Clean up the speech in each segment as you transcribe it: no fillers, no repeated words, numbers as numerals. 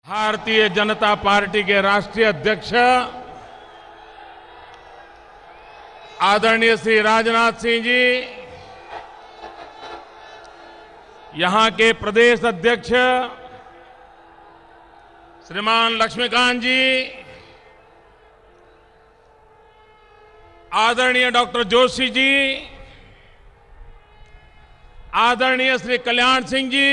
Bharatiya Janata party के राष्ट्रीय अध्यक्ष आदरणीय श्री राजनाथ सिंह जी, यहां के प्रदेश अध्यक्ष श्रीमान लक्ष्मीकांत जी, आदरणीय डॉक्टर जोशी जी, आदरणीय श्री कल्याण सिंह जी,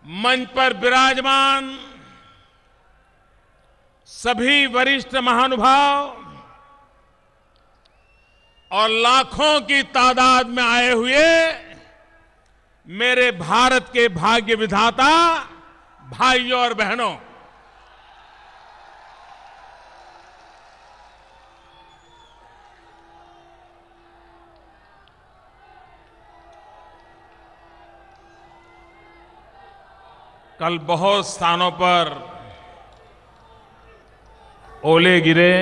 मंच पर विराजमान सभी वरिष्ठ महानुभाव और लाखों की तादाद में आए हुए मेरे भारत के भाग्य विधाता भाइयों और बहनों, कल बहुत स्थानों पर ओले गिरे,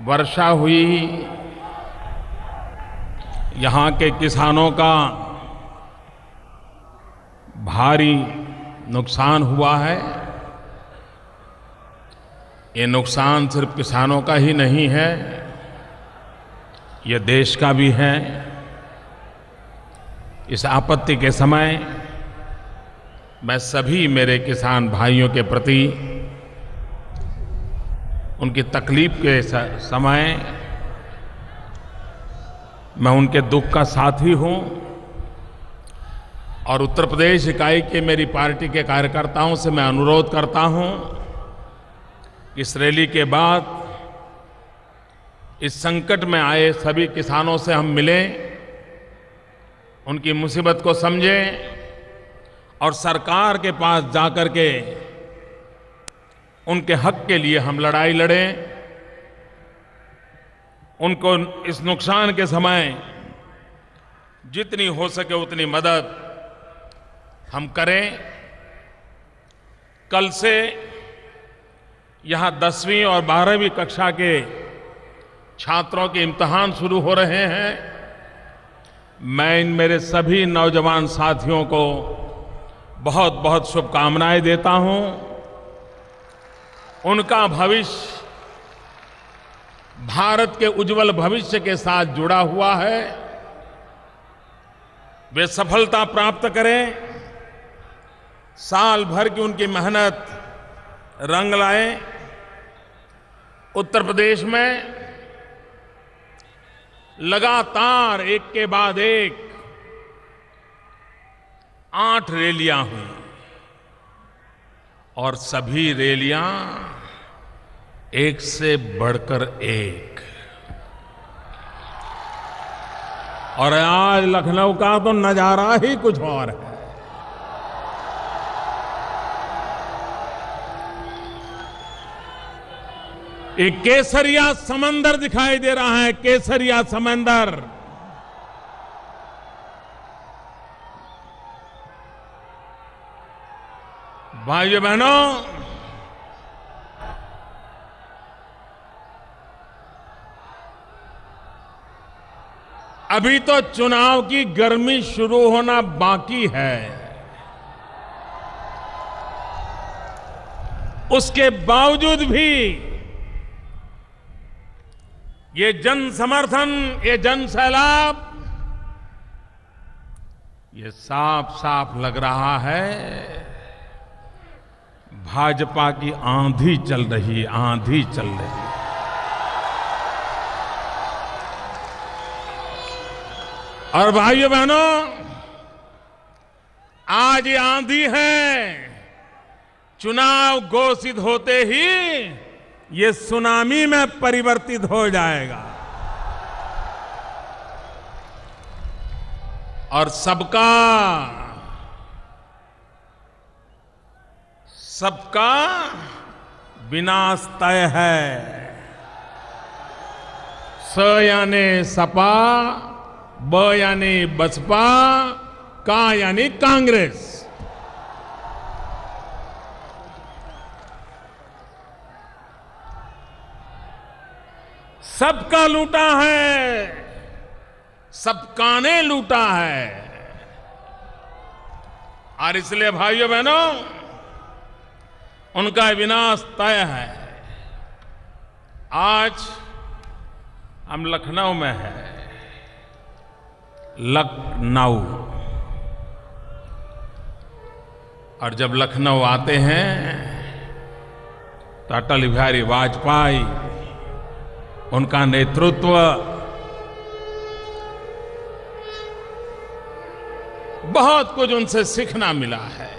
वर्षा हुई, यहां के किसानों का भारी नुकसान हुआ है। ये नुकसान सिर्फ किसानों का ही नहीं है, ये देश का भी है। इस आपत्ति के समय मैं सभी मेरे किसान भाइयों के प्रति उनकी तकलीफ के समय मैं उनके दुख का साथी हूं और उत्तर प्रदेश इकाई के मेरी पार्टी के कार्यकर्ताओं से मैं अनुरोध करता हूं कि इस रैली के बाद इस संकट में आए सभी किसानों से हम मिलें, उनकी मुसीबत को समझें और सरकार के पास जाकर के उनके हक के लिए हम लड़ाई लड़ें। उनको इस नुकसान के समय जितनी हो सके उतनी मदद हम करें। कल से यहां 10वीं और 12वीं कक्षा के छात्रों के इम्तिहान शुरू हो रहे हैं। मैं इन मेरे सभी नौजवान साथियों को बहुत बहुत शुभकामनाएं देता हूं। उनका भविष्य भारत के उज्जवल भविष्य के साथ जुड़ा हुआ है। वे सफलता प्राप्त करें, साल भर की उनकी मेहनत रंग लाए। उत्तर प्रदेश में लगातार एक के बाद एक 8 रैलियां हुई और सभी रैलियां एक से बढ़कर एक। और आज लखनऊ का तो नजारा ही कुछ और है। एक केसरिया समंदर दिखाई दे रहा है, केसरिया समंदर। भाइयों बहनों, अभी तो चुनाव की गर्मी शुरू होना बाकी है। उसके बावजूद भी ये जन समर्थन, ये जन सैलाब, ये साफ साफ लग रहा है भाजपा की आंधी चल रही, आंधी चल रही। और भाइयों बहनों, आज ये आंधी है, चुनाव घोषित होते ही ये सुनामी में परिवर्तित हो जाएगा और सबका विनाश तय है। स यानी सपा, ब यानी बसपा, का यानी कांग्रेस। सबका लूटा है, सबका ने लूटा है। और इसलिए भाइयों बहनों, उनका विनाश तय है। आज हम लखनऊ में हैं। लखनऊ, और जब लखनऊ आते हैं तो अटल बिहारी वाजपेयी, उनका नेतृत्व बहुत कुछ उनसे सीखना मिला है।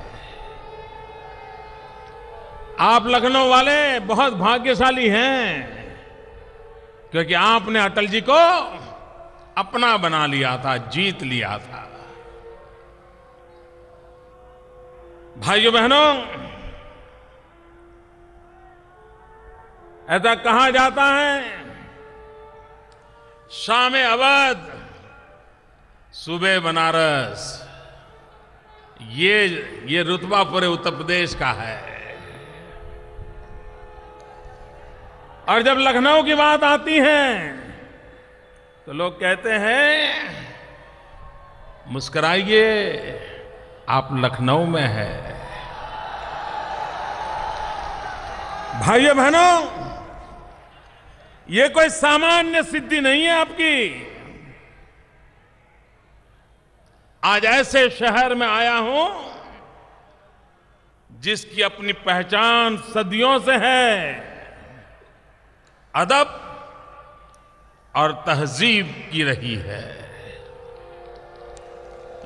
आप लखनऊ वाले बहुत भाग्यशाली हैं, क्योंकि आपने अटल जी को अपना बना लिया था, जीत लिया था। भाइयों बहनों, ऐसा कहा जाता है, शाम अवध सुबह बनारस, ये रुतबा पूरे उत्तर प्रदेश का है। और जब लखनऊ की बात आती है तो लोग कहते हैं, मुस्कुराइए, आप लखनऊ में हैं। भाइयों बहनों, ये कोई सामान्य सिद्धि नहीं है आपकी। आज ऐसे शहर में आया हूं जिसकी अपनी पहचान सदियों से है, अदब और तहजीब की रही है।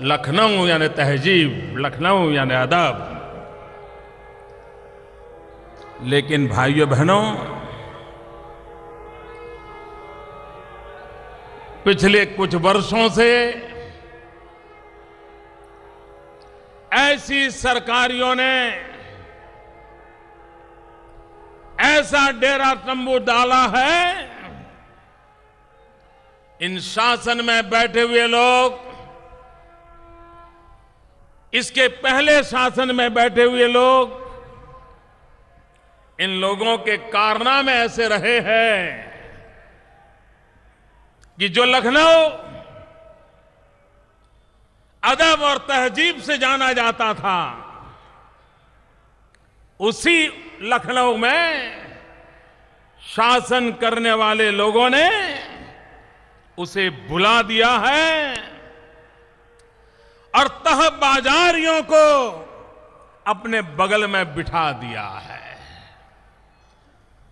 लखनऊ यानी तहजीब, लखनऊ यानी अदब। लेकिन भाइयों बहनों, पिछले कुछ वर्षों से ऐसी सरकारियों ने ऐसा डेरा तंबू डाला है, इन शासन में बैठे हुए लोग, इसके पहले शासन में बैठे हुए लोग, इन लोगों के कारनामे ऐसे रहे हैं कि जो लखनऊ अदब और तहजीब से जाना जाता था, उसी लखनऊ में शासन करने वाले लोगों ने उसे भुला दिया है और तहबाजारियों को अपने बगल में बिठा दिया है।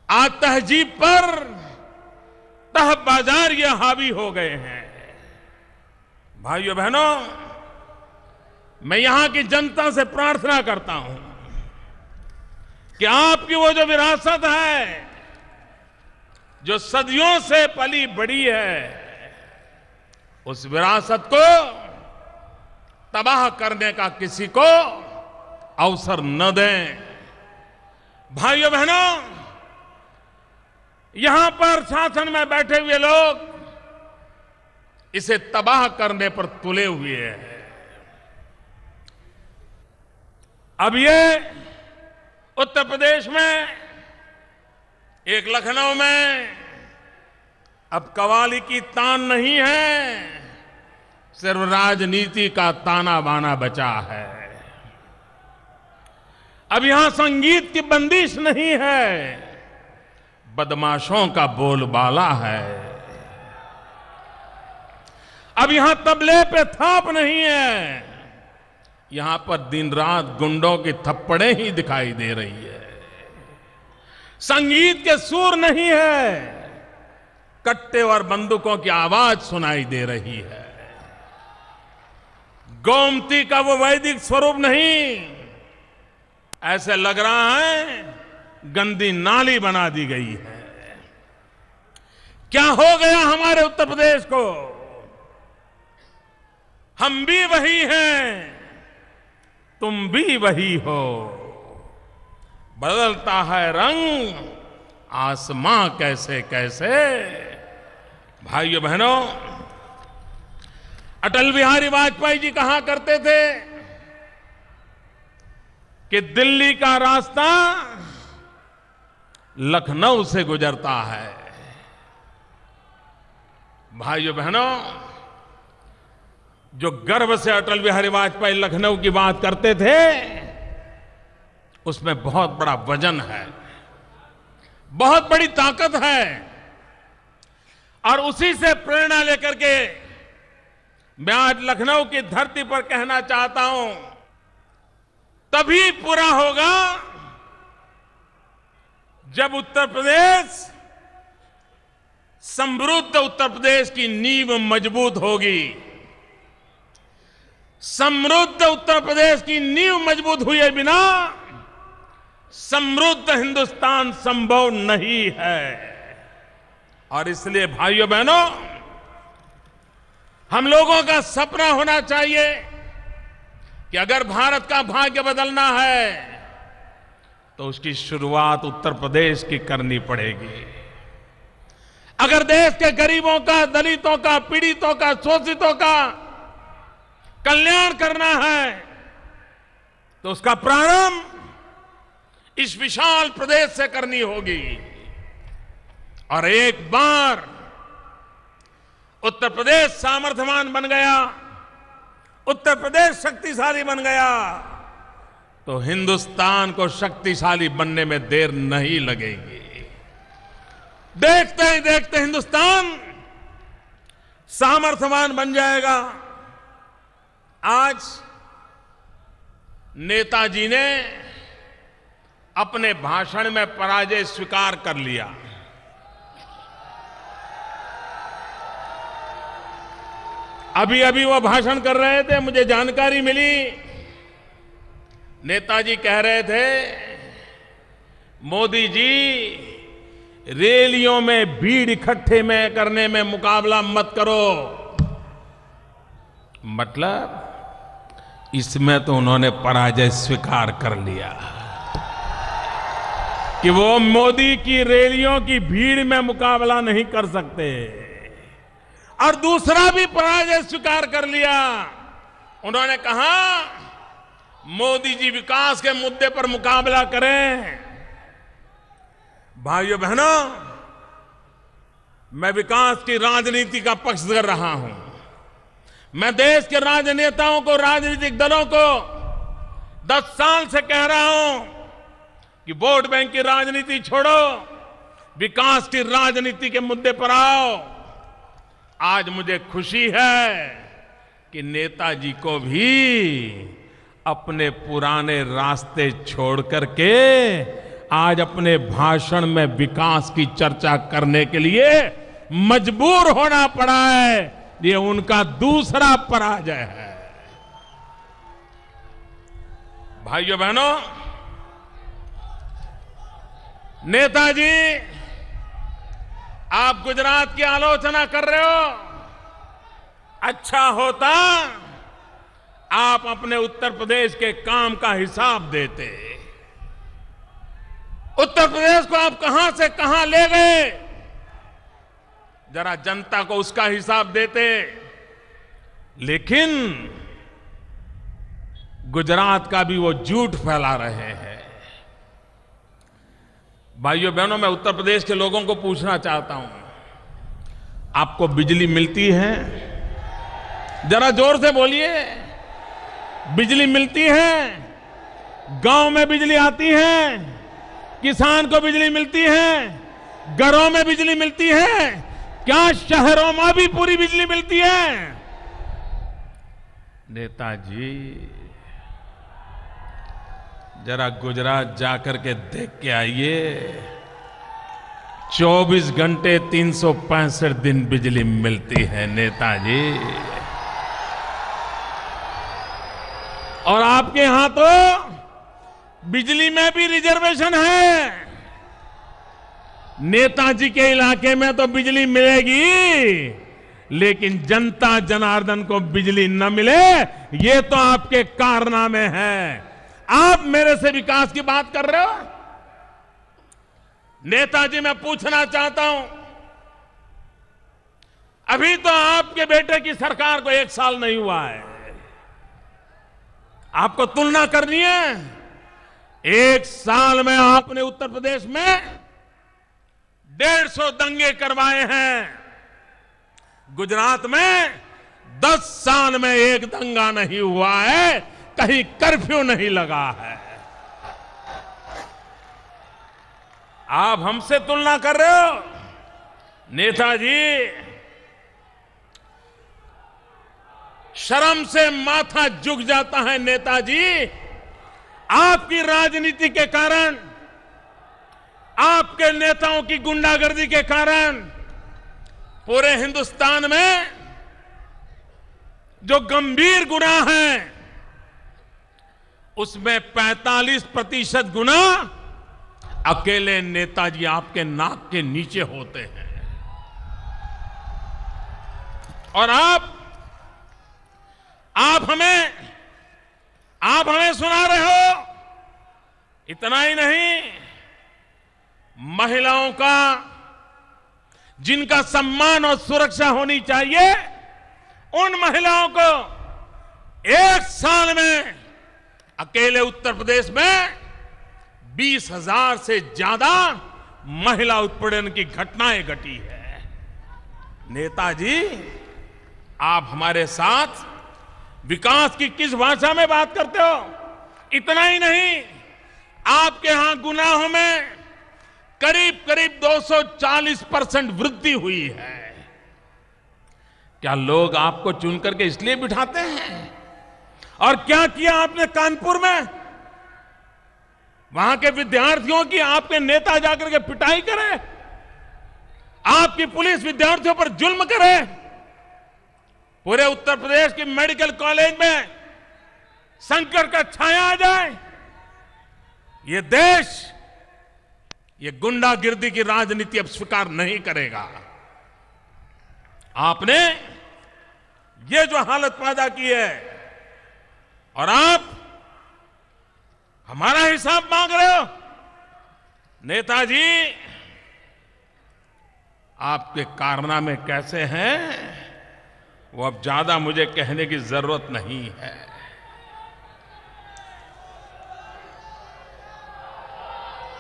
आज तहजीब पर तहबाजारियां हावी हो गए हैं। भाइयों बहनों, मैं यहां की जनता से प्रार्थना करता हूं कि आपकी वो जो विरासत है, जो सदियों से पली बड़ी है, उस विरासत को तबाह करने का किसी को अवसर न दें। भाइयों बहनों, यहां पर शासन में बैठे हुए लोग इसे तबाह करने पर तुले हुए हैं। अब ये उत्तर प्रदेश में, एक लखनऊ में अब कव्वाली की तान नहीं है, सिर्फ राजनीति का ताना बाना बचा है। अब यहां संगीत की बंदिश नहीं है, बदमाशों का बोलबाला है। अब यहां तबले पे थाप नहीं है, यहां पर दिन रात गुंडों की थप्पड़ें ही दिखाई दे रही है। संगीत के सुर नहीं है, कट्टे और बंदूकों की आवाज सुनाई दे रही है। गोमती का वो वैदिक स्वरूप नहीं, ऐसे लग रहा है गंदी नाली बना दी गई है। क्या हो गया हमारे उत्तर प्रदेश को? हम भी वही हैं, तुम भी वही हो। बदलता है रंग आसमां कैसे कैसे। भाइयों बहनों, अटल बिहारी वाजपेयी जी कहा करते थे कि दिल्ली का रास्ता लखनऊ से गुजरता है। भाइयों बहनों, जो गर्व से अटल बिहारी वाजपेयी लखनऊ की बात करते थे, उसमें बहुत बड़ा वजन है, बहुत बड़ी ताकत है। और उसी से प्रेरणा लेकर के मैं आज लखनऊ की धरती पर कहना चाहता हूं, तभी पूरा होगा जब उत्तर प्रदेश, समृद्ध उत्तर प्रदेश की नींव मजबूत होगी। समृद्ध उत्तर प्रदेश की नींव मजबूत हुए बिना समृद्ध हिंदुस्तान संभव नहीं है। और इसलिए भाइयों बहनों, हम लोगों का सपना होना चाहिए कि अगर भारत का भाग्य बदलना है तो उसकी शुरुआत उत्तर प्रदेश की करनी पड़ेगी। अगर देश के गरीबों का, दलितों का, पीड़ितों का, शोषितों का कल्याण करना है तो उसका प्रारंभ इस विशाल प्रदेश से करनी होगी। और एक बार उत्तर प्रदेश सामर्थ्यवान बन गया, उत्तर प्रदेश शक्तिशाली बन गया, तो हिंदुस्तान को शक्तिशाली बनने में देर नहीं लगेगी। देखते ही देखते हिंदुस्तान सामर्थ्यवान बन जाएगा। आज नेताजी ने अपने भाषण में पराजय स्वीकार कर लिया। अभी अभी वो भाषण कर रहे थे, मुझे जानकारी मिली, नेताजी कह रहे थे, मोदी जी रैलियों में भीड़ इकट्ठे में करने में मुकाबला मत करो। मतलब इसमें तो उन्होंने पराजय स्वीकार कर लिया कि वो मोदी की रैलियों की भीड़ में मुकाबला नहीं कर सकते। और दूसरा भी पराजय स्वीकार कर लिया। उन्होंने कहा मोदी जी विकास के मुद्दे पर मुकाबला करें। भाइयों बहनों, मैं विकास की राजनीति का पक्ष कर रहा हूं। मैं देश के राजनेताओं को, राजनीतिक दलों को 10 साल से कह रहा हूं कि वोट बैंक की राजनीति छोड़ो, विकास की राजनीति के मुद्दे पर आओ। आज मुझे खुशी है कि नेताजी को भी अपने पुराने रास्ते छोड़ करके आज अपने भाषण में विकास की चर्चा करने के लिए मजबूर होना पड़ा है। ये उनका दूसरा पराजय है। भाइयों बहनों, नेताजी, आप गुजरात की आलोचना कर रहे हो, अच्छा होता आप अपने उत्तर प्रदेश के काम का हिसाब देते। उत्तर प्रदेश को आप कहां से कहां ले गए, जरा जनता को उसका हिसाब देते। लेकिन गुजरात का भी वो झूठ फैला रहे हैं। भाइयों बहनों, मैं उत्तर प्रदेश के लोगों को पूछना चाहता हूं, आपको बिजली मिलती है? जरा जोर से बोलिए। बिजली मिलती है? गांव में बिजली आती है? किसान को बिजली मिलती है? घरों में बिजली मिलती है? क्या शहरों में भी पूरी बिजली मिलती है? नेताजी, जरा गुजरात जाकर के देख के आइए। 24 घंटे 365 दिन बिजली मिलती है नेताजी। और आपके यहां तो बिजली में भी रिजर्वेशन है। नेताजी के इलाके में तो बिजली मिलेगी, लेकिन जनता जनार्दन को बिजली न मिले, ये तो आपके कारनामे हैं। आप मेरे से विकास की बात कर रहे हो? नेताजी, मैं पूछना चाहता हूं, अभी तो आपके बेटे की सरकार को 1 साल नहीं हुआ है। आपको तुलना करनी है। 1 साल में आपने उत्तर प्रदेश में 150 दंगे करवाए हैं। गुजरात में 10 साल में एक दंगा नहीं हुआ है, कहीं कर्फ्यू नहीं लगा है। आप हमसे तुलना कर रहे हो? नेताजी, शर्म से माथा झुक जाता है नेताजी। आपकी राजनीति के कारण, आपके नेताओं की गुंडागर्दी के कारण पूरे हिंदुस्तान में जो गंभीर गुनाह हैं, उसमें 45% गुनाह अकेले नेताजी आपके नाक के नीचे होते हैं। और आप हमें सुना रहे हो। इतना ही नहीं, महिलाओं का, जिनका सम्मान और सुरक्षा होनी चाहिए, उन महिलाओं को 1 साल में अकेले उत्तर प्रदेश में 20,000 से ज्यादा महिला उत्पीड़न की घटनाएं घटी है। नेताजी, आप हमारे साथ विकास की किस भाषा में बात करते हो? इतना ही नहीं, आपके यहां गुनाहों में करीब करीब 240% वृद्धि हुई है। क्या लोग आपको चुन करके इसलिए बिठाते हैं? और क्या किया आपने कानपुर में? वहां के विद्यार्थियों की आपके नेता जाकर के पिटाई करे, आपकी पुलिस विद्यार्थियों पर जुल्म करे, पूरे उत्तर प्रदेश की मेडिकल कॉलेज में संकट का छाया आ जाए। ये देश ये गुंडागिर्दी की राजनीति अब स्वीकार नहीं करेगा। आपने ये जो हालत पैदा की है, और आप हमारा हिसाब मांग रहे हो? नेताजी, आपके कारनामे कैसे हैं वो अब ज्यादा मुझे कहने की जरूरत नहीं है।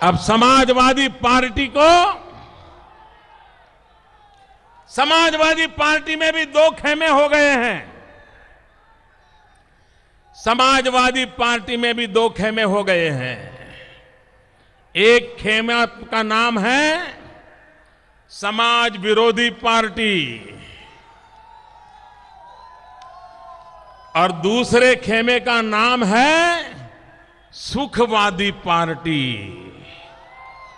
अब समाजवादी पार्टी में भी 2 खेमे हो गए हैं। समाजवादी पार्टी में भी 2 खेमे हो गए हैं। एक खेमे का नाम है समाज विरोधी पार्टी, और दूसरे खेमे का नाम है सुखवादी पार्टी।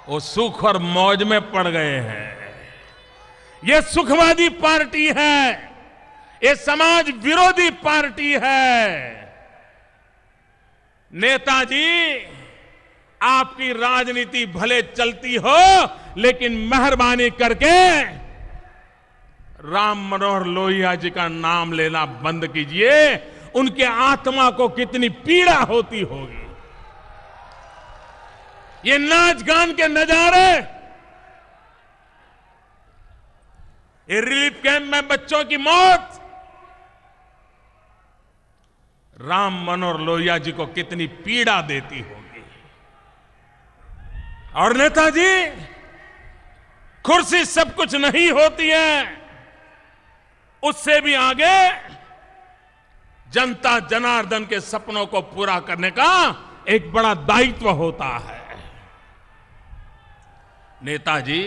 वो सुख और मौज में पड़ गए हैं। ये सुखवादी पार्टी है, ये समाज विरोधी पार्टी है। नेताजी, आपकी राजनीति भले चलती हो, लेकिन मेहरबानी करके राम मनोहर लोहिया जी का नाम लेना बंद कीजिए। उनके आत्मा को कितनी पीड़ा होती होगी। ये नाच गान के नजारे, ये रिलीफ कैंप में बच्चों की मौत, राम मनोहर लोहिया जी को कितनी पीड़ा देती होगी। और नेताजी, कुर्सी सब कुछ नहीं होती है, उससे भी आगे जनता जनार्दन के सपनों को पूरा करने का एक बड़ा दायित्व होता है। नेताजी,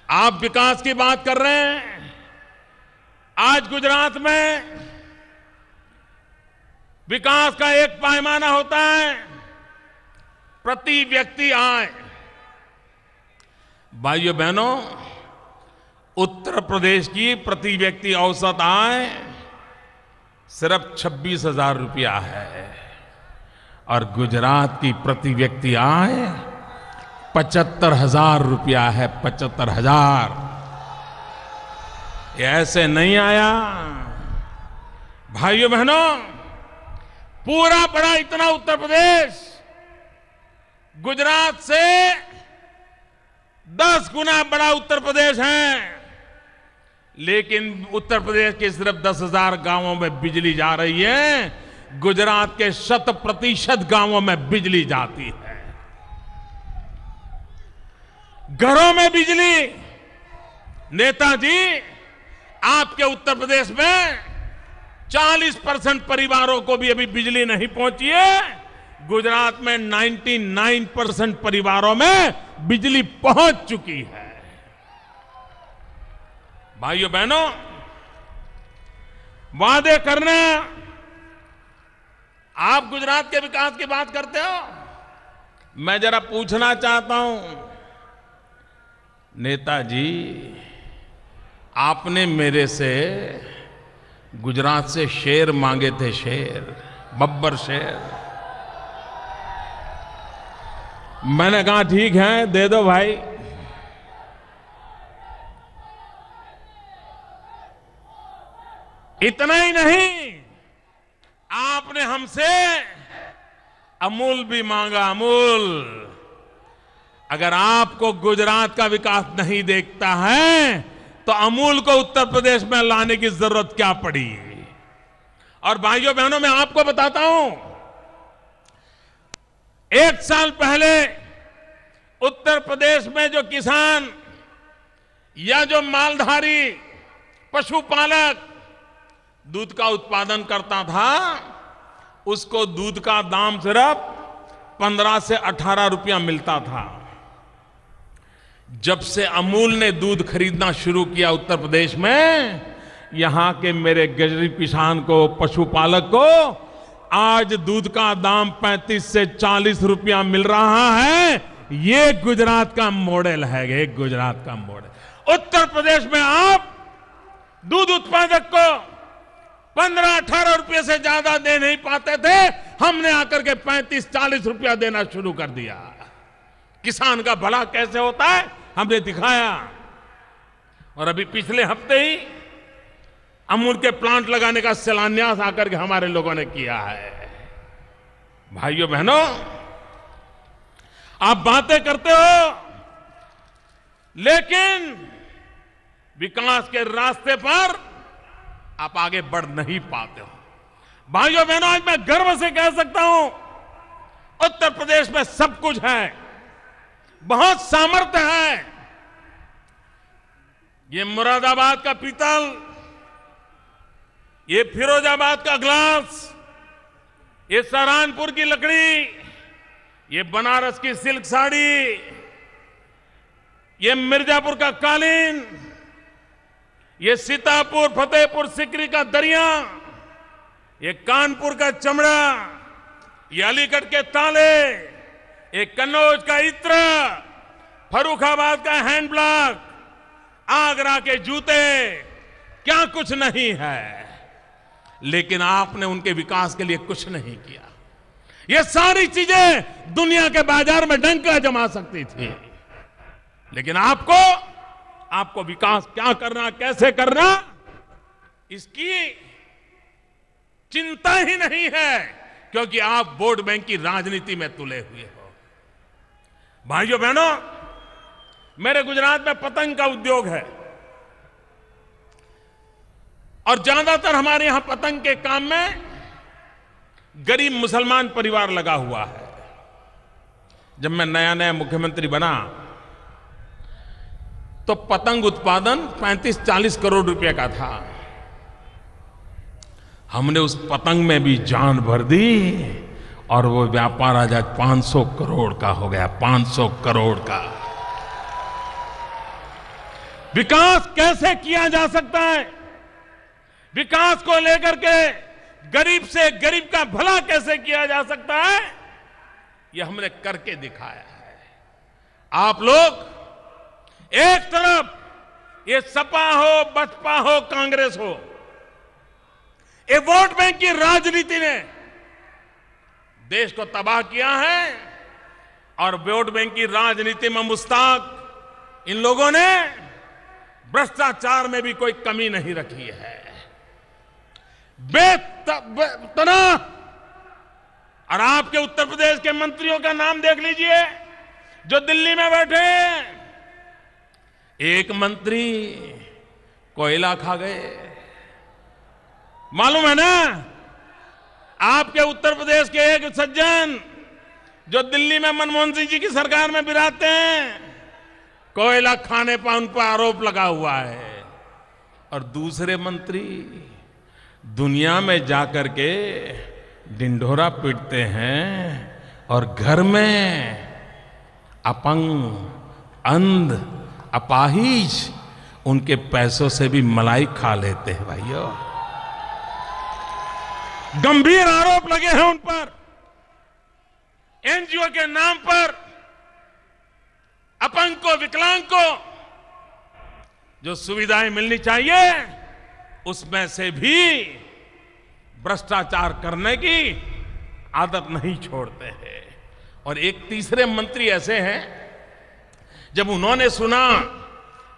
आप विकास की बात कर रहे हैं। आज गुजरात में विकास का एक पैमाना होता है, प्रति व्यक्ति आय। भाइयों बहनों, उत्तर प्रदेश की प्रति व्यक्ति औसत आय सिर्फ 26,000 रुपया है, और गुजरात की प्रति व्यक्ति आय 75,000 रुपया है। 75,000। ये ऐसे नहीं आया। भाइयों बहनों, पूरा बड़ा इतना उत्तर प्रदेश गुजरात से 10 गुना बड़ा उत्तर प्रदेश है, लेकिन उत्तर प्रदेश के सिर्फ 10,000 गांवों में बिजली जा रही है। गुजरात के 100% गांवों में बिजली जाती है। घरों में बिजली। नेताजी, आपके उत्तर प्रदेश में 40% परिवारों को भी अभी बिजली नहीं पहुंची है। गुजरात में 99% परिवारों में बिजली पहुंच चुकी है। भाइयों बहनों, वादे करना, आप गुजरात के विकास की बात करते हो, मैं जरा पूछना चाहता हूं, नेताजी आपने मेरे से गुजरात से शेर मांगे थे, शेर, बब्बर शेर। मैंने कहा ठीक है, दे दो भाई। इतना ही नहीं, आपने हमसे अमूल भी मांगा, अमूल। अगर आपको गुजरात का विकास नहीं देखता है तो अमूल को उत्तर प्रदेश में लाने की जरूरत क्या पड़ी। और भाइयों बहनों, मैं आपको बताता हूं, 1 साल पहले उत्तर प्रदेश में जो किसान या जो मालधारी पशुपालक दूध का उत्पादन करता था, उसको दूध का दाम सिर्फ 15 से 18 रुपया मिलता था। जब से अमूल ने दूध खरीदना शुरू किया उत्तर प्रदेश में, यहां के मेरे गरीब किसान को, पशुपालक को आज दूध का दाम 35 से 40 रुपया मिल रहा है। ये गुजरात का मॉडल है, ये गुजरात का मॉडल। उत्तर प्रदेश में आप दूध उत्पादक को 15-18 रुपये से ज्यादा दे नहीं पाते थे, हमने आकर के 35-40 रुपया देना शुरू कर दिया। किसान का भला कैसे होता है हमने दिखाया। और अभी पिछले हफ्ते ही अमूल के प्लांट लगाने का शिलान्यास आकर के हमारे लोगों ने किया है। भाइयों बहनों, आप बातें करते हो लेकिन विकास के रास्ते पर आप आगे बढ़ नहीं पाते हो। भाइयों बहनों, आज मैं गर्व से कह सकता हूं, उत्तर प्रदेश में सब कुछ है, बहुत सामर्थ्य है। ये मुरादाबाद का पीतल, ये फिरोजाबाद का ग्लास, ये सहारनपुर की लकड़ी, ये बनारस की सिल्क साड़ी, ये मिर्जापुर का कालीन, ये सीतापुर फतेहपुर सिकरी का दरिया, ये कानपुर का चमड़ा, ये अलीगढ़ के ताले, ये कन्नौज का इत्र, फर्रुखाबाद का हैंड ब्लॉक, आगरा के जूते, क्या कुछ नहीं है। लेकिन आपने उनके विकास के लिए कुछ नहीं किया। ये सारी चीजें दुनिया के बाजार में डंका जमा सकती थी, लेकिन आपको विकास क्या करना, कैसे करना, इसकी चिंता ही नहीं है, क्योंकि आप वोट बैंक की राजनीति में तुले हुए हो। भाइयों बहनों, मेरे गुजरात में पतंग का उद्योग है और ज्यादातर हमारे यहां पतंग के काम में गरीब मुसलमान परिवार लगा हुआ है। जब मैं नया मुख्यमंत्री बना तो पतंग उत्पादन 35-40 करोड़ रुपए का था। हमने उस पतंग में भी जान भर दी और वो व्यापार आज 500 करोड़ का हो गया, 500 करोड़ का। विकास कैसे किया जा सकता है, विकास को लेकर के गरीब से गरीब का भला कैसे किया जा सकता है, ये हमने करके दिखाया है। आप लोग एक तरफ ये सपा हो, बसपा हो, कांग्रेस हो, ये वोट बैंक की राजनीति ने देश को तबाह किया है और वोट बैंक की राजनीति में मुस्ताक इन लोगों ने भ्रष्टाचार में भी कोई कमी नहीं रखी है। बेतना। और आपके उत्तर प्रदेश के मंत्रियों का नाम देख लीजिए जो दिल्ली में बैठे हैं। एक मंत्री कोयला खा गए, मालूम है ना। आपके उत्तर प्रदेश के एक सज्जन जो दिल्ली में मनमोहन सिंह जी की सरकार में बिराजते हैं, कोयला खाने पर उन पर आरोप लगा हुआ है। और दूसरे मंत्री दुनिया में जाकर के ढिंढोरा पीटते हैं और घर में अपंग, अंध, अपाहिज उनके पैसों से भी मलाई खा लेते हैं। भाइयों, गंभीर आरोप लगे हैं उन पर। एनजीओ के नाम पर अपंग को, विकलांग को जो सुविधाएं मिलनी चाहिए उसमें से भी भ्रष्टाचार करने की आदत नहीं छोड़ते हैं। और एक तीसरे मंत्री ऐसे हैं, जब उन्होंने सुना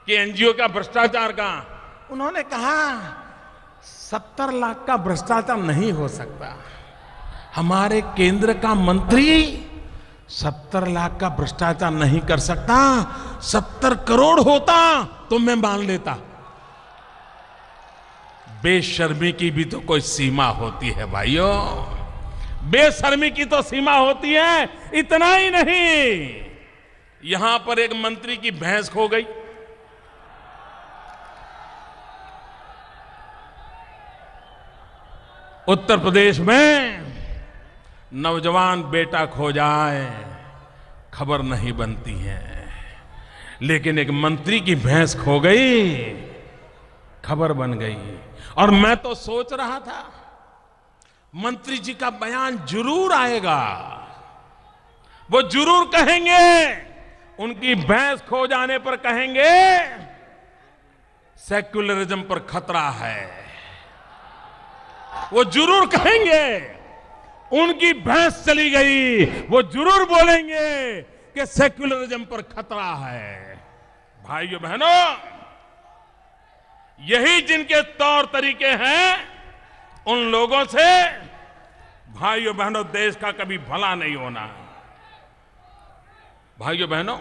कि एनजीओ का भ्रष्टाचार का, उन्होंने कहा 70 लाख का भ्रष्टाचार नहीं हो सकता। हमारे केंद्र का मंत्री 70 लाख का भ्रष्टाचार नहीं कर सकता, 70 करोड़ होता तो मैं मान लेता। बेशर्मी की भी तो कोई सीमा होती है भाइयों, बेशर्मी की तो सीमा होती है। इतना ही नहीं, यहां पर एक मंत्री की भैंस खो गई। उत्तर प्रदेश में नौजवान बेटा खो जाए खबर नहीं बनती है, लेकिन एक मंत्री की भैंस खो गई, खबर बन गई। और मैं तो सोच रहा था मंत्री जी का बयान जरूर आएगा, वो जरूर कहेंगे, उनकी भैंस खो जाने पर कहेंगे सेक्युलरिज्म पर खतरा है। वो जरूर कहेंगे उनकी भैंस चली गई, वो जरूर बोलेंगे कि सेक्युलरिज्म पर खतरा है। भाइयों बहनों, यही जिनके तौर तरीके हैं, उन लोगों से भाइयों बहनों देश का कभी भला नहीं होना है। भाइयों बहनों,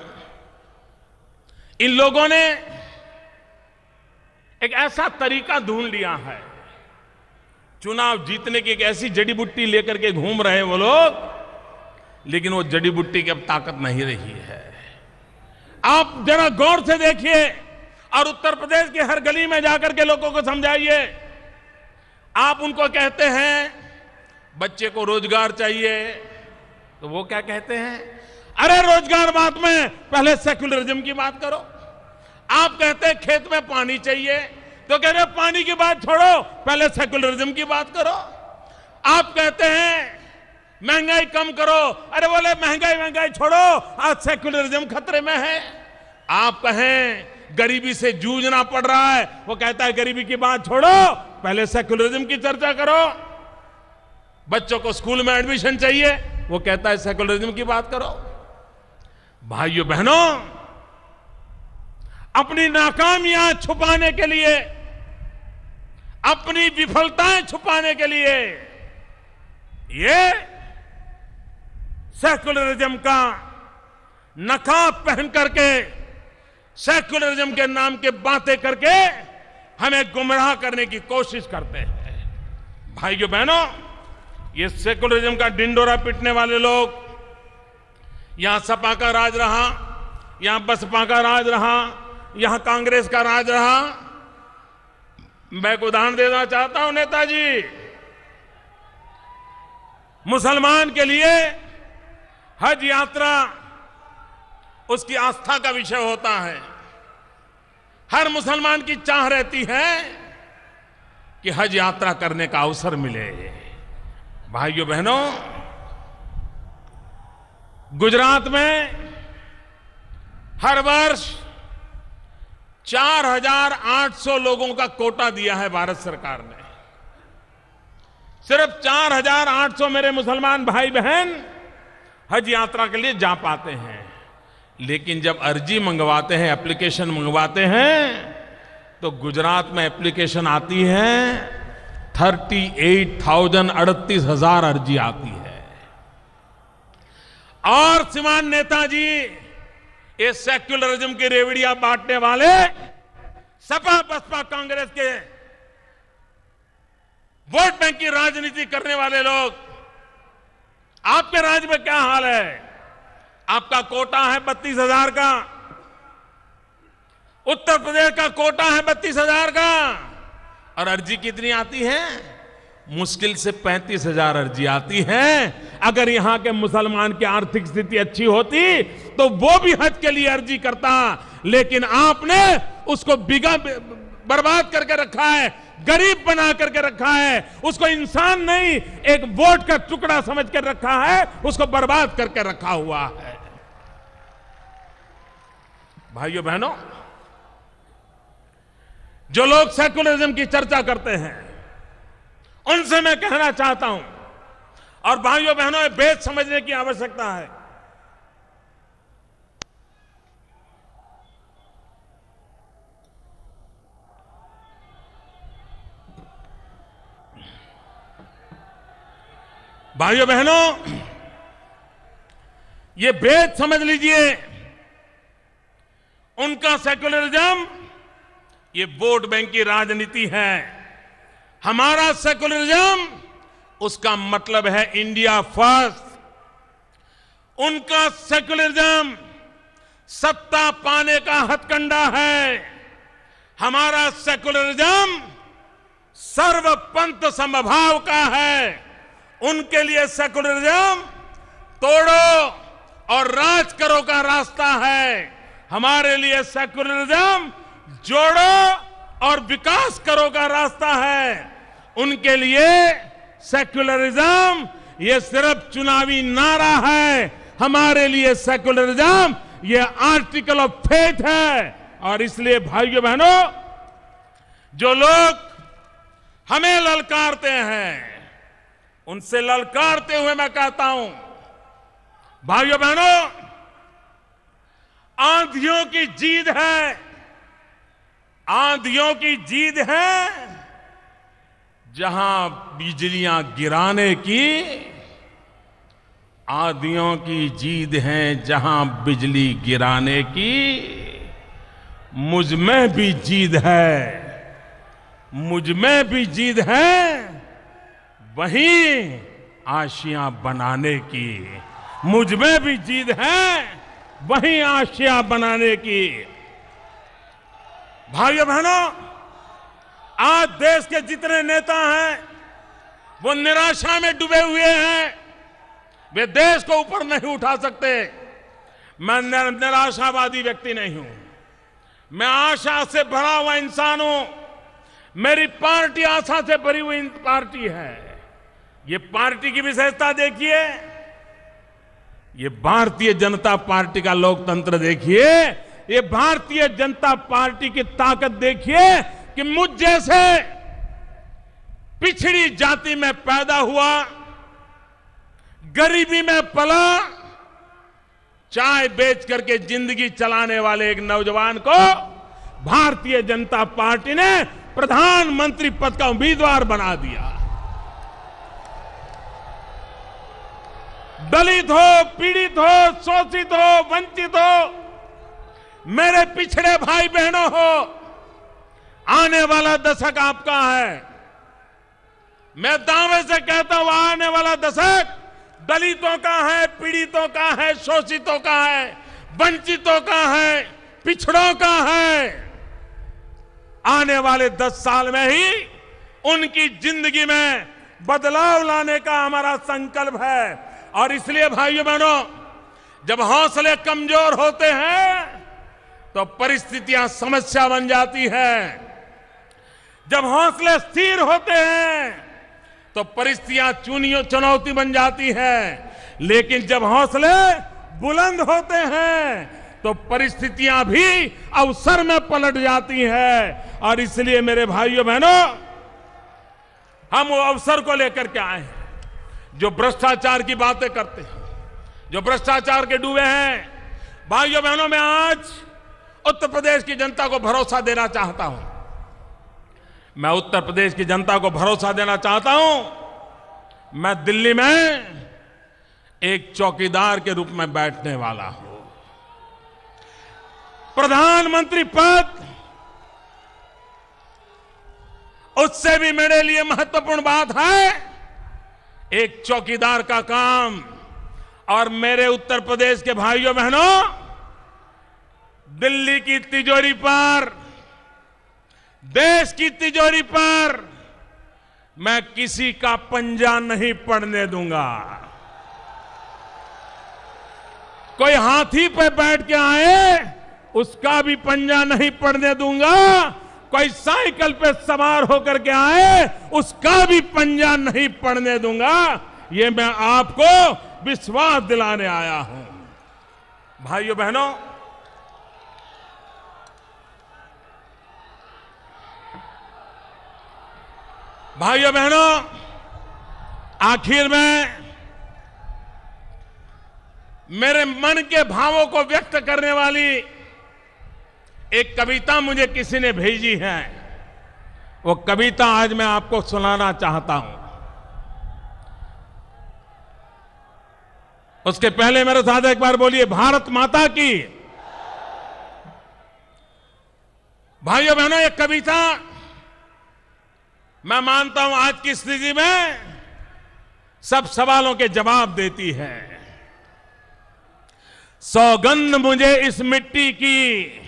इन लोगों ने एक ऐसा तरीका ढूंढ लिया है, चुनाव जीतने की एक ऐसी जड़ी बूटी लेकर के घूम रहे हैं वो लोग, लेकिन वो जड़ी बूटी की अब ताकत नहीं रही है। आप जरा गौर से देखिए और उत्तर प्रदेश के हर गली में जाकर के लोगों को समझाइए। आप उनको कहते हैं बच्चे को रोजगार चाहिए, तो वो क्या कहते हैं, अरे रोजगार बात में पहले सेक्युलरिज्म की बात करो। आप कहते हैं खेत में पानी चाहिए, तो कह रहे पानी की बात छोड़ो, पहले सेक्युलरिज्म की बात करो। आप कहते हैं महंगाई कम करो, अरे बोले महंगाई छोड़ो, आज सेक्युलरिज्म खतरे में है। आप कहें गरीबी से जूझना पड़ रहा है, वो कहता है गरीबी की बात छोड़ो, पहले सेक्युलरिज्म की चर्चा करो। बच्चों को स्कूल में एडमिशन चाहिए, वो कहता है सेक्युलरिज्म की बात करो। भाइयों बहनों, अपनी नाकामियां छुपाने के लिए, अपनी विफलताएं छुपाने के लिए ये सेक्युलरिज्म का नकाब पहन करके, सेक्युलरिज्म के नाम के बातें करके हमें गुमराह करने की कोशिश करते हैं। भाइयों बहनों, ये सेक्युलरिज्म का डिंडोरा पीटने वाले लोग, यहां सपा का राज रहा, यहां बसपा का राज रहा, यहां कांग्रेस का राज रहा। मैं एक उदाहरण देना चाहता हूं नेताजी, मुसलमान के लिए हज यात्रा उसकी आस्था का विषय होता है। हर मुसलमान की चाह रहती है कि हज यात्रा करने का अवसर मिले। भाइयों बहनों, गुजरात में हर वर्ष 4,800 लोगों का कोटा दिया है भारत सरकार ने। सिर्फ 4,800 मेरे मुसलमान भाई बहन हज यात्रा के लिए जा पाते हैं। लेकिन जब अर्जी मंगवाते हैं, एप्लीकेशन मंगवाते हैं, तो गुजरात में एप्लीकेशन आती है 38,000 अर्जी आती है। और श्रीमान नेताजी, ये सेक्युलरिज्म की रेवड़ियां बांटने वाले सपा बसपा कांग्रेस के वोट बैंक की राजनीति करने वाले लोग, आपके राज्य में क्या हाल है? आपका कोटा है 32,000 का, उत्तर प्रदेश का कोटा है 32,000 का, और अर्जी कितनी आती है? मुश्किल से 35,000 अर्जी आती है। अगर यहां के मुसलमान की आर्थिक स्थिति अच्छी होती तो वो भी हज के लिए अर्जी करता, लेकिन आपने उसको बर्बाद करके रखा है, गरीब बना करके रखा है, उसको इंसान नहीं एक वोट का टुकड़ा समझ कर रखा है, उसको बर्बाद करके रखा हुआ है। भाइयों बहनों, जो लोग सेकुलरिज्म की चर्चा करते हैं उनसे मैं कहना चाहता हूं, और भाइयों बहनों ये भेद समझने की आवश्यकता है। भाइयों बहनों, ये भेद समझ लीजिए, उनका सेकुलरिज्म ये वोट बैंक की राजनीति है, हमारा सेकुलरिज्म उसका मतलब है इंडिया फर्स्ट। उनका सेकुलरिज्म सत्ता पाने का हथकंडा है, हमारा सेकुलरिज्म सर्वपंथ समभाव का है। उनके लिए सेकुलरिज्म तोड़ो और राज करो का रास्ता है, हमारे लिए सेकुलरिज्म जोड़ो और विकास करो का रास्ता है। उनके लिए सेकुलरिज्म ये सिर्फ चुनावी नारा है, हमारे लिए सेकुलरिज्म ये आर्टिकल ऑफ फेथ है। और इसलिए भाइयों बहनों, जो लोग हमें ललकारते हैं उनसे ललकारते हुए मैं कहता हूं, भाइयों बहनों, आंधियों की जीत है, आंधियों की जीत है जहां बिजलियां गिराने की, आंधियों की जीत है जहां बिजली गिराने की। मुझ में भी जीत है, मुझ में भी जीत है वहीं आशियां बनाने की, मुझ में भी जीत है वहीं आशियां बनाने की। भाइयों बहनों, आज देश के जितने नेता हैं वो निराशा में डूबे हुए हैं, वे देश को ऊपर नहीं उठा सकते। मैं निराशावादी व्यक्ति नहीं हूं, मैं आशा से भरा हुआ इंसान हूं। मेरी पार्टी आशा से भरी हुई पार्टी है। ये पार्टी की विशेषता देखिए, ये भारतीय जनता पार्टी का लोकतंत्र देखिए, ये भारतीय जनता पार्टी की ताकत देखिए कि मुझ जैसे पिछड़ी जाति में पैदा हुआ, गरीबी में पला, चाय बेच करके जिंदगी चलाने वाले एक नौजवान को भारतीय जनता पार्टी ने प्रधानमंत्री पद का उम्मीदवार बना दिया। दलित हो, पीड़ित हो, शोषित हो, वंचित हो, मेरे पिछड़े भाई बहनों हो, आने वाला दशक आपका है। मैं दावे से कहता हूं, आने वाला दशक दलितों का है, पीड़ितों का है, शोषितों का है, वंचितों का है, पिछड़ों का है। आने वाले 10 साल में ही उनकी जिंदगी में बदलाव लाने का हमारा संकल्प है। और इसलिए भाइयों बहनों, जब हौसले कमजोर होते हैं तो परिस्थितियां समस्या बन जाती है, जब हौसले स्थिर होते हैं तो परिस्थितियां चुनौती बन जाती है, लेकिन जब हौसले बुलंद होते हैं तो परिस्थितियां भी अवसर में पलट जाती है। और इसलिए मेरे भाइयों बहनों, हम वो अवसर को लेकर के आए हैं। जो भ्रष्टाचार की बातें करते हैं, जो भ्रष्टाचार के डूबे हैं, भाइयों बहनों, मैं आज उत्तर प्रदेश की जनता को भरोसा देना चाहता हूं। मैं उत्तर प्रदेश की जनता को भरोसा देना चाहता हूं, मैं दिल्ली में एक चौकीदार के रूप में बैठने वाला हूं। प्रधानमंत्री पद उससे भी मेरे लिए महत्वपूर्ण बात है एक चौकीदार का काम। और मेरे उत्तर प्रदेश के भाइयों बहनों, दिल्ली की तिजोरी पर, देश की तिजोरी पर मैं किसी का पंजा नहीं पड़ने दूंगा। कोई हाथी पे बैठ के आए उसका भी पंजा नहीं पड़ने दूंगा। कोई साइकिल पे सवार होकर के आए उसका भी पंजा नहीं पड़ने दूंगा। ये मैं आपको विश्वास दिलाने आया हूं। भाइयों बहनों, भाइयों बहनों, आखिर में मेरे मन के भावों को व्यक्त करने वाली एक कविता मुझे किसी ने भेजी है। वो कविता आज मैं आपको सुनाना चाहता हूं। उसके पहले मेरे साथ एक बार बोलिए भारत माता की। भाइयों बहनों, ये कविता मैं मानता हूं आज की स्थिति में सब सवालों के जवाब देती है। सौगंध मुझे इस मिट्टी की,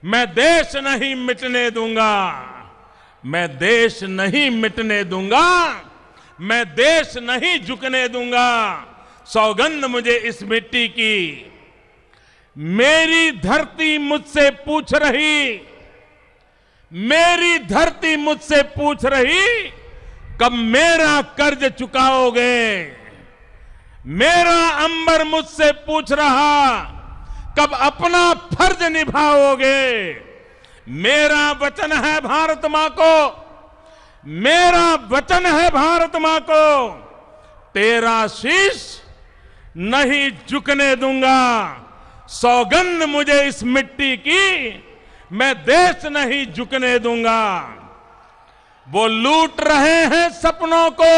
मैं देश नहीं मिटने दूंगा। मैं देश नहीं मिटने दूंगा। मैं देश नहीं झुकने दूंगा। सौगंध मुझे इस मिट्टी की। मेरी धरती मुझसे पूछ रही, मेरी धरती मुझसे पूछ रही, कब मेरा कर्ज चुकाओगे। मेरा अंबर मुझसे पूछ रहा, कब अपना फर्ज निभाओगे। मेरा वचन है भारत मां को, मेरा वचन है भारत मां को, तेरा शीश नहीं झुकने दूंगा। सौगंध मुझे इस मिट्टी की, मैं देश नहीं झुकने दूंगा। वो लूट रहे हैं सपनों को,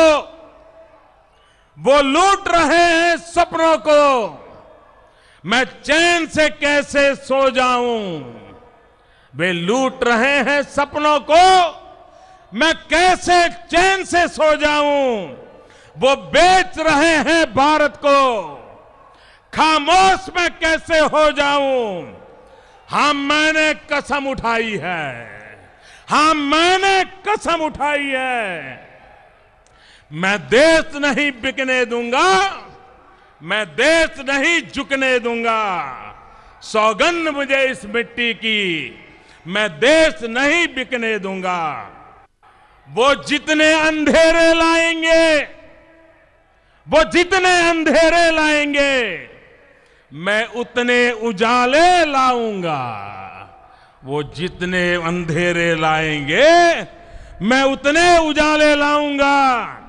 वो लूट रहे हैं सपनों को, मैं चैन से कैसे सो जाऊं। वे लूट रहे हैं सपनों को, मैं कैसे चैन से सो जाऊं। वो बेच रहे हैं भारत को, खामोश मैं कैसे हो जाऊं। हाँ मैंने कसम उठाई है, हाँ मैंने कसम उठाई है। मैं देश नहीं बिकने दूंगा, मैं देश नहीं झुकने दूंगा। सौगंध मुझे इस मिट्टी की, मैं देश नहीं बिकने दूंगा। वो जितने अंधेरे लाएंगे, वो जितने अंधेरे लाएंगे, मैं उतने उजाले लाऊंगा। वो जितने अंधेरे लाएंगे, मैं उतने उजाले लाऊंगा।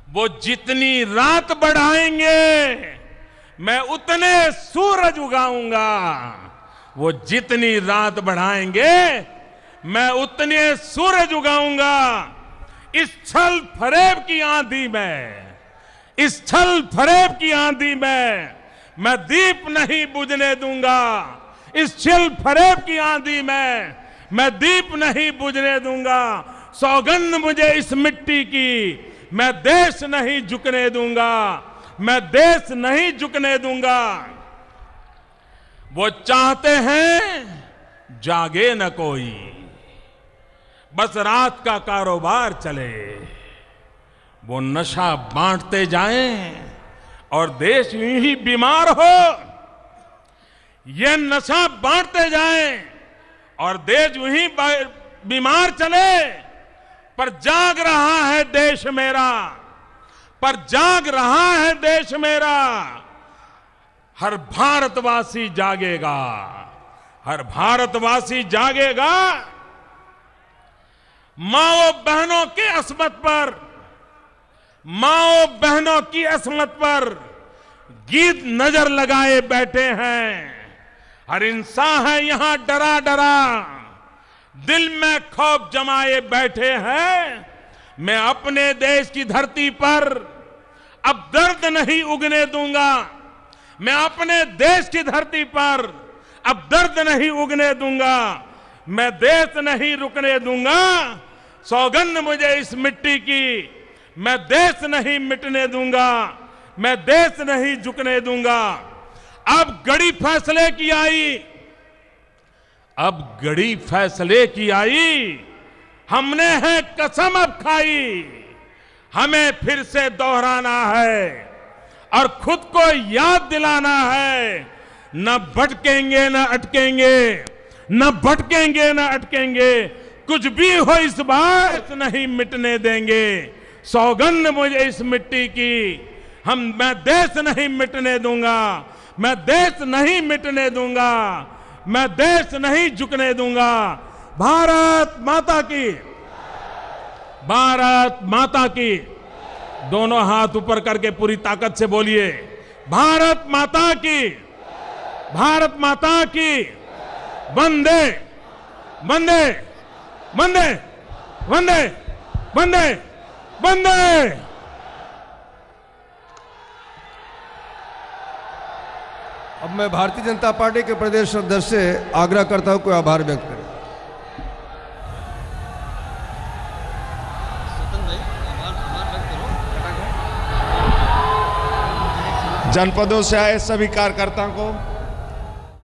वो जितनी रात बढ़ाएंगे, मैं उतने सूरज उगाऊंगा। वो जितनी रात बढ़ाएंगे, मैं उतने सूरज उगाऊंगा। इस छल फरेब की आंधी में, इस छल फरेब की आंधी में मैं दीप नहीं बुझने दूंगा। इस छल फरेब की आंधी में मैं दीप नहीं बुझने दूंगा। सौगंध मुझे इस मिट्टी की, मैं देश नहीं झुकने दूंगा। मैं देश नहीं झुकने दूंगा। वो चाहते हैं जागे न कोई, बस रात का कारोबार चले। वो नशा बांटते जाएं और देश यूं ही बीमार हो। ये नशा बांटते जाएं और देश यूं ही बीमार चले। पर जाग रहा है देश मेरा, पर जाग रहा है देश मेरा। हर भारतवासी जागेगा, हर भारतवासी जागेगा। माओ बहनों की असमत पर, माओ बहनों की असमत पर गीत नजर लगाए बैठे हैं। हर इंसान है यहां डरा डरा, दिल में खौफ जमाए बैठे हैं। मैं अपने देश की धरती पर अब दर्द नहीं उगने दूंगा। मैं अपने देश की धरती पर अब दर्द नहीं उगने दूंगा। मैं देश नहीं रुकने दूंगा। सौगंध मुझे इस मिट्टी की, मैं देश नहीं मिटने दूंगा। मैं देश नहीं झुकने दूंगा। अब घड़ी फैसले की आई। अब घड़ी फैसले की आई, हमने है कसम अब खाई, हमें फिर से दोहराना है और खुद को याद दिलाना है, न भटकेंगे न अटकेंगे, न भटकेंगे न अटकेंगे, कुछ भी हो इस बार नहीं मिटने देंगे। सौगंध मुझे इस मिट्टी की, मैं देश नहीं मिटने दूंगा, मैं देश नहीं मिटने दूंगा, मैं देश नहीं झुकने दूंगा। भारत माता की, भारत माता की। दोनों हाथ ऊपर करके पूरी ताकत से बोलिए, भारत माता की, भारत माता की। वंदे वंदे वंदे वंदे वंदे वंदे। अब मैं भारतीय जनता पार्टी के प्रदेश अध्यक्ष से आग्रह करता हूं कोई आभार व्यक्त करें। जनपदों से आए सभी कार्यकर्ताओं को